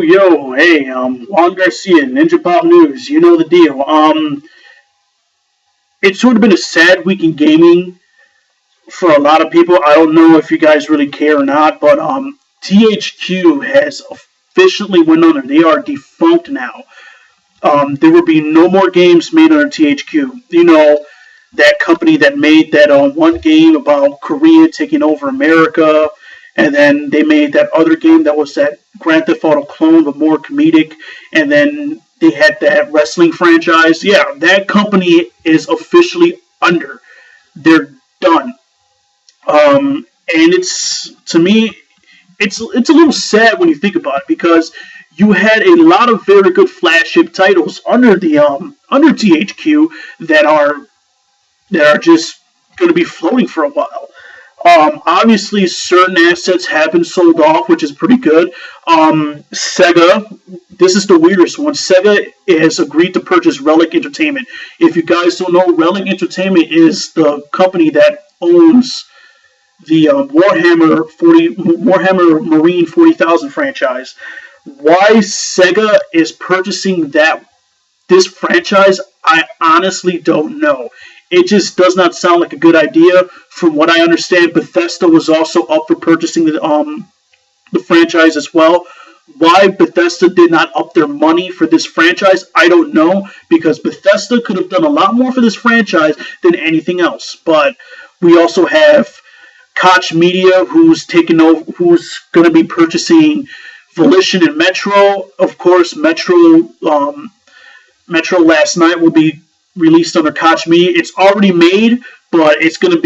Yo, hey, Juan Garcia, Ninja Pop News. You know the deal. It's sort of been a sad week in gaming for a lot of people. I don't know if you guys really care or not, but THQ has officially went under. They are defunct now. There will be no more games made under THQ. You know, that company that made that one game about Korea taking over America, and then they made that other game that was that Grand Theft Auto clone, but more comedic, and then they had that wrestling franchise. Yeah, that company is officially under. They're done. And it's, to me, it's a little sad when you think about it, because you had a lot of very good flagship titles under the under THQ that are just going to be floating for a while. Obviously, certain assets have been sold off, which is pretty good. Sega, this is the weirdest one. Sega has agreed to purchase Relic Entertainment. If you guys don't know, Relic Entertainment is the company that owns the Warhammer Marine 40,000 franchise. Why Sega is purchasing this franchise, I honestly don't know. It just does not sound like a good idea. From what I understand, Bethesda was also up for purchasing the franchise as well. Why Bethesda did not up their money for this franchise, I don't know, because Bethesda could have done a lot more for this franchise than anything else. But we also have Koch Media, who's taken over, who's going to be purchasing Volition and Metro. Of course, Metro last night will be released under Koch Media. It's already made, but it's going to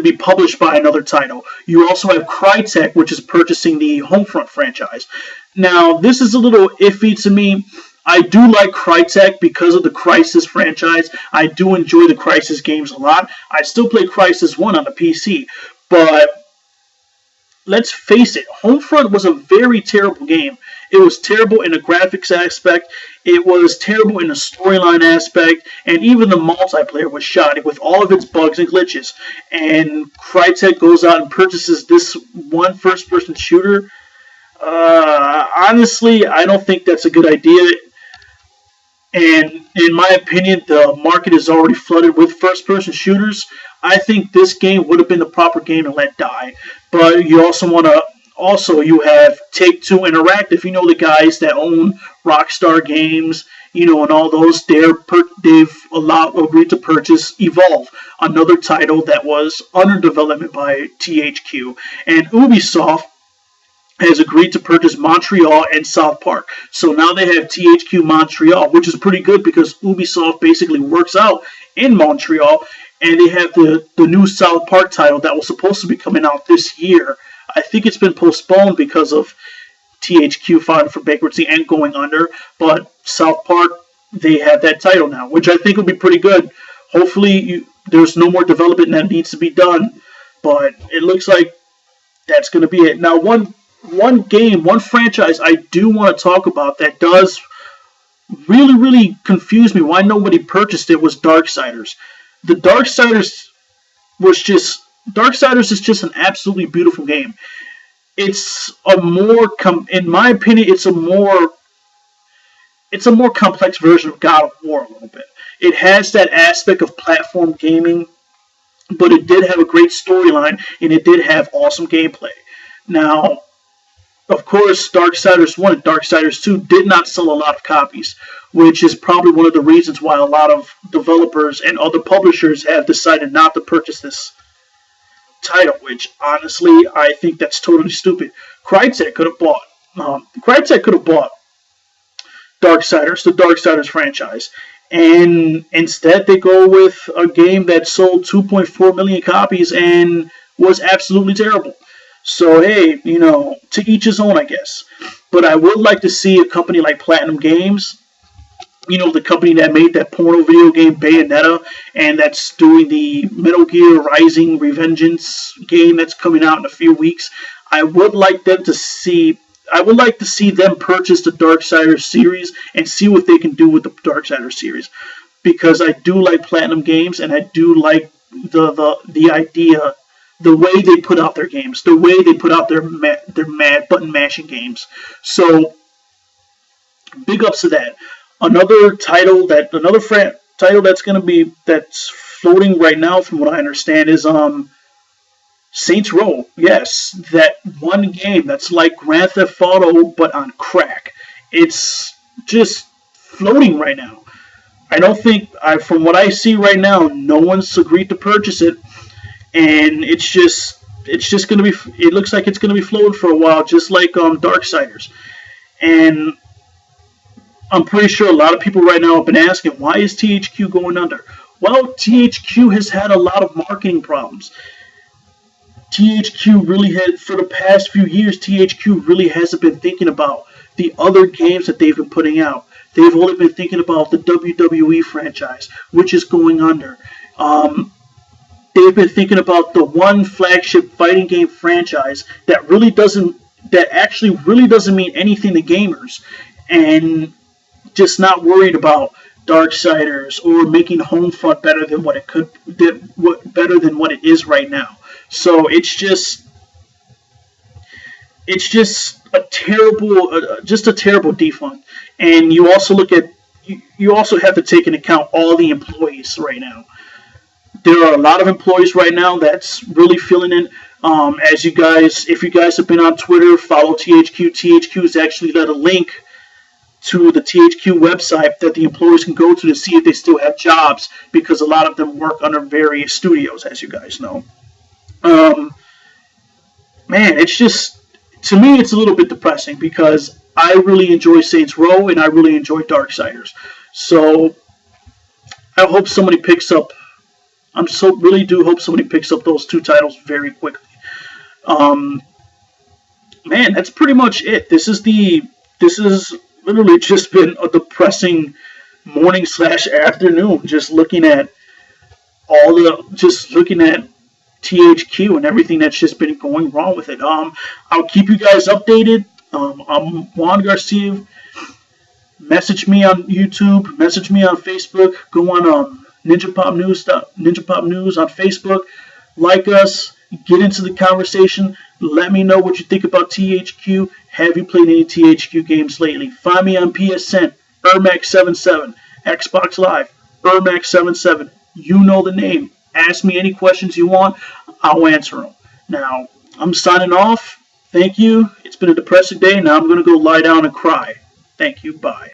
be published by another title. You also have Crytek, which is purchasing the Homefront franchise. Now, this is a little iffy to me. I do like Crytek because of the Crysis franchise. I do enjoy the Crysis games a lot. I still play Crysis 1 on the PC, but let's face it, Homefront was a very terrible game. It was terrible in the graphics aspect, it was terrible in the storyline aspect, and even the multiplayer was shoddy with all of its bugs and glitches. And Crytek goes out and purchases this one first-person shooter. Honestly, I don't think that's a good idea. And in my opinion, the market is already flooded with first-person shooters. I think this game would have been the proper game to let die. But you also want to... Also, you have Take-Two Interactive. You know, the guys that own Rockstar Games, you know, and all those. They've agreed to purchase Evolve, another title that was under development by THQ. And Ubisoft has agreed to purchase Montreal and South Park. So now they have THQ Montreal, which is pretty good because Ubisoft basically works out in Montreal. And they have the new South Park title that was supposed to be coming out this year. I think it's been postponed because of THQ filing for bankruptcy and going under. But South Park, they have that title now, which I think will be pretty good. Hopefully, there's no more development that needs to be done. But it looks like that's going to be it. Now, one franchise I do want to talk about that does really confuse me why nobody purchased it was Darksiders. The Darksiders is just an absolutely beautiful game. It's in my opinion, it's a more complex version of God of War a little bit. It has that aspect of platform gaming, but it did have a great storyline and it did have awesome gameplay. Now, of course, Darksiders 1 and Darksiders 2 did not sell a lot of copies, which is probably one of the reasons why a lot of developers and other publishers have decided not to purchase this title, which honestly I think that's totally stupid. Crytek could have bought Darksiders, the Darksiders franchise, and instead they go with a game that sold 2.4 million copies and was absolutely terrible. So hey, you know, to each his own, I guess. But I would like to see a company like Platinum Games, you know, the company that made that porno video game Bayonetta, and that's doing the Metal Gear Rising Revengeance game that's coming out in a few weeks. I would like to see them purchase the Darksiders series and see what they can do with the Darksiders series, because I do like Platinum Games and I do like the idea the way they put out their games, the way they put out their button mashing games. So big ups to that. Another title that's floating right now, from what I understand, is Saints Row. Yes, that one game that's like Grand Theft Auto but on crack. It's just floating right now. I don't think, from what I see right now, no one's agreed to purchase it, and it's just gonna be. It looks like it's gonna be floating for a while, just like Darksiders. And I'm pretty sure a lot of people right now have been asking, why is THQ going under? Well, THQ has had a lot of marketing problems. THQ really had, for the past few years, THQ really hasn't been thinking about the other games that they've been putting out. They've only been thinking about the WWE franchise, which is going under. They've been thinking about the one flagship fighting game franchise that actually really doesn't mean anything to gamers, and just not worried about Darksiders or making Homefront better than what it is right now. So it's just a terrible defunct. And you also have to take into account all the employees right now. There are a lot of employees right now that's really feeling it. If you guys have been on Twitter, follow THQ. THQ has actually let a link to the THQ website that the employees can go to see if they still have jobs, because a lot of them work under various studios, as you guys know. It's just, to me, it's a little bit depressing, because I really enjoy Saints Row and I really enjoy Darksiders. So I hope somebody picks up. Really do hope somebody picks up those two titles very quickly. That's pretty much it. This has literally just been a depressing morning / afternoon, just looking at THQ and everything that's just been going wrong with it. I'll keep you guys updated. I'm Juan Garcia. Message me on YouTube. Message me on Facebook. Go on Ninja Pop News on Facebook. Like us. Get into the conversation. Let me know what you think about THQ. Have you played any THQ games lately? Find me on PSN, Ermac77, Xbox Live, Ermac77. You know the name. Ask me any questions you want. I'll answer them. Now, I'm signing off. Thank you. It's been a depressing day. Now I'm going to go lie down and cry. Thank you. Bye.